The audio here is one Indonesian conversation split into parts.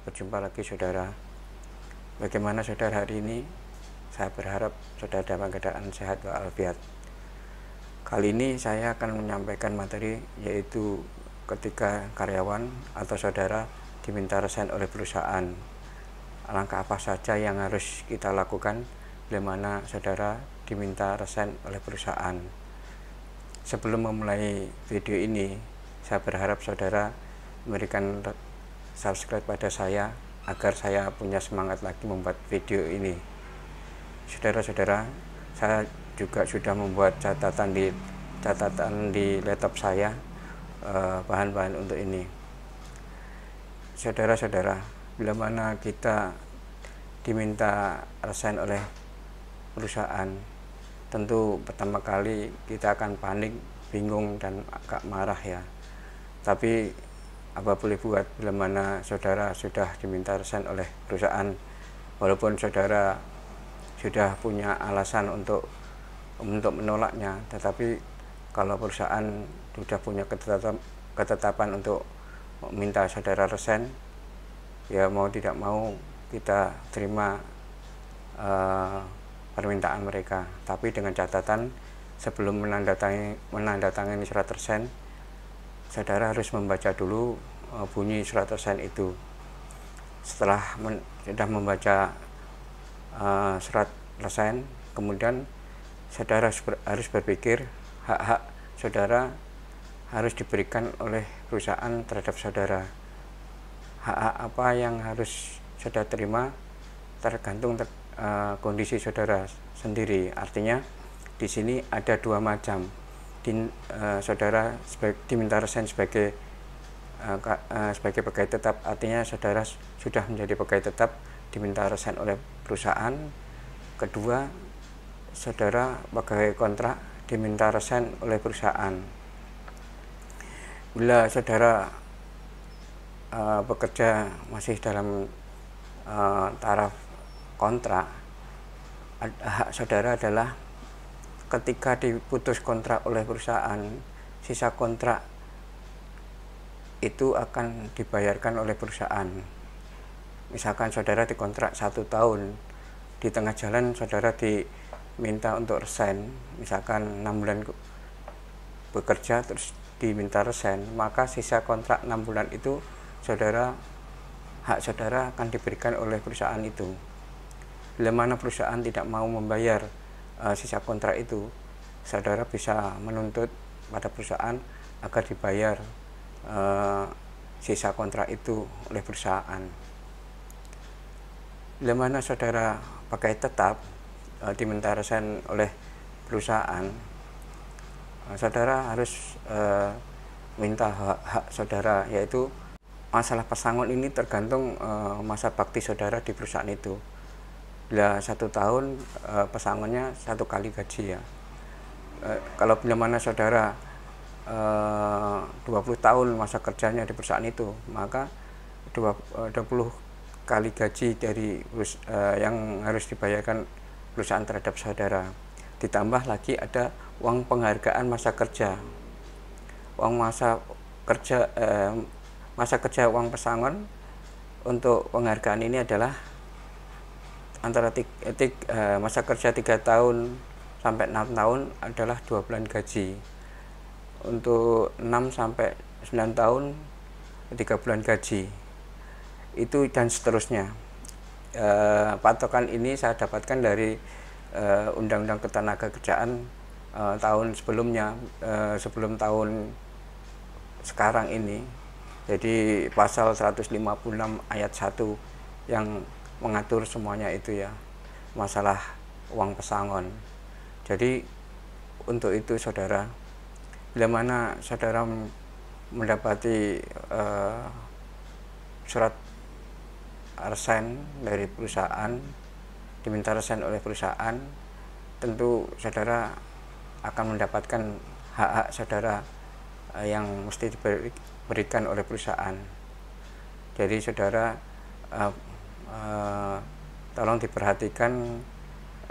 berjumpa lagi saudara. Bagaimana saudara hari ini? Saya berharap saudara dalam keadaan sehat walafiat. Kali ini saya akan menyampaikan materi, yaitu ketika karyawan atau saudara diminta resign oleh perusahaan. Langkah apa saja yang harus kita lakukan bila mana saudara diminta resign oleh perusahaan. Sebelum memulai video ini, saya berharap saudara memberikan subscribe pada saya agar saya punya semangat lagi membuat video ini. Saudara-saudara, saya juga sudah membuat catatan di laptop saya, bahan-bahan untuk ini. Saudara-saudara, bila mana kita diminta resign oleh perusahaan, tentu pertama kali kita akan panik, bingung, dan agak marah ya. Tapi apa boleh buat bila mana saudara sudah diminta resign oleh perusahaan, walaupun saudara sudah punya alasan untuk menolaknya, tetapi kalau perusahaan sudah punya ketetapan untuk meminta saudara resign, ya mau tidak mau kita terima permintaan mereka. Tapi dengan catatan, sebelum menandatangani surat resign, saudara harus membaca dulu bunyi surat resign itu. Setelah sudah membaca surat resign, kemudian saudara harus berpikir hak-hak saudara harus diberikan oleh perusahaan terhadap saudara. Hak-hak apa yang harus saudara terima tergantung kondisi saudara sendiri. Artinya di sini ada dua macam. Saudara diminta resign sebagai pegawai tetap, artinya saudara sudah menjadi pegawai tetap diminta resign oleh perusahaan. Kedua, saudara pegawai kontrak diminta resign oleh perusahaan. Bila saudara bekerja masih dalam taraf kontrak, hak saudara adalah ketika diputus kontrak oleh perusahaan, sisa kontrak itu akan dibayarkan oleh perusahaan. Misalkan saudara dikontrak 1 tahun, di tengah jalan saudara diminta untuk resign, misalkan 6 bulan bekerja terus diminta resign, maka sisa kontrak 6 bulan itu hak saudara akan diberikan oleh perusahaan itu. Bila mana perusahaan tidak mau membayar sisa kontrak itu, saudara bisa menuntut pada perusahaan agar dibayar sisa kontrak itu oleh perusahaan. Bila mana saudara pakai tetap diminta resign oleh perusahaan, saudara harus minta hak saudara, yaitu masalah pesangon ini tergantung masa bakti saudara di perusahaan itu. Bila 1 tahun, pesangonnya 1 kali gaji ya. Kalau bila mana saudara 20 tahun masa kerjanya di perusahaan itu, maka 20 kali gaji dari yang harus dibayarkan perusahaan terhadap saudara. Ditambah lagi ada uang penghargaan masa kerja. Masa kerja uang pesangon untuk penghargaan ini adalah antara masa kerja 3 tahun sampai 6 tahun adalah 2 bulan gaji. Untuk 6 sampai 9 tahun 3 bulan gaji. Itu dan seterusnya. Patokan ini saya dapatkan dari Undang-Undang Ketenagakerjaan tahun sebelumnya, sebelum tahun sekarang ini. Jadi pasal 156 ayat 1 yang mengatur semuanya itu ya, masalah uang pesangon. Jadi untuk itu saudara, bila mana saudara mendapati surat resign dari perusahaan, diminta resign oleh perusahaan, tentu saudara akan mendapatkan hak-hak saudara yang mesti diberikan oleh perusahaan. Jadi saudara tolong diperhatikan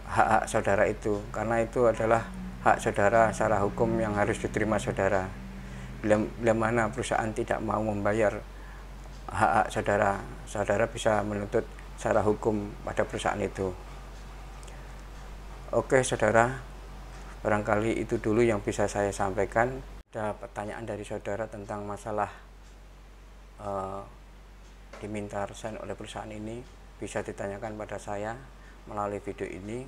hak-hak saudara itu, karena itu adalah hak saudara secara hukum yang harus diterima saudara. Bila mana perusahaan tidak mau membayar hak saudara. Saudara bisa menuntut secara hukum pada perusahaan itu. Oke saudara, barangkali itu dulu yang bisa saya sampaikan. Ada pertanyaan dari saudara tentang masalah diminta resign oleh perusahaan ini, bisa ditanyakan pada saya melalui video ini,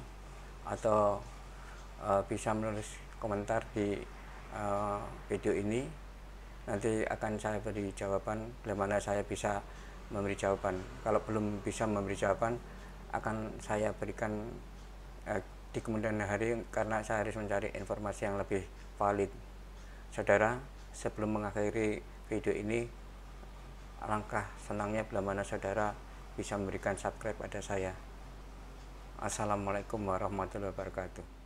atau bisa menulis komentar di video ini. Nanti akan saya beri jawaban bila mana saya bisa memberi jawaban. Kalau belum bisa memberi jawaban, akan saya berikan di kemudian hari, karena saya harus mencari informasi yang lebih valid. Saudara, sebelum mengakhiri video ini, alangkah senangnya bila mana saudara bisa memberikan subscribe pada saya. Assalamualaikum warahmatullahi wabarakatuh.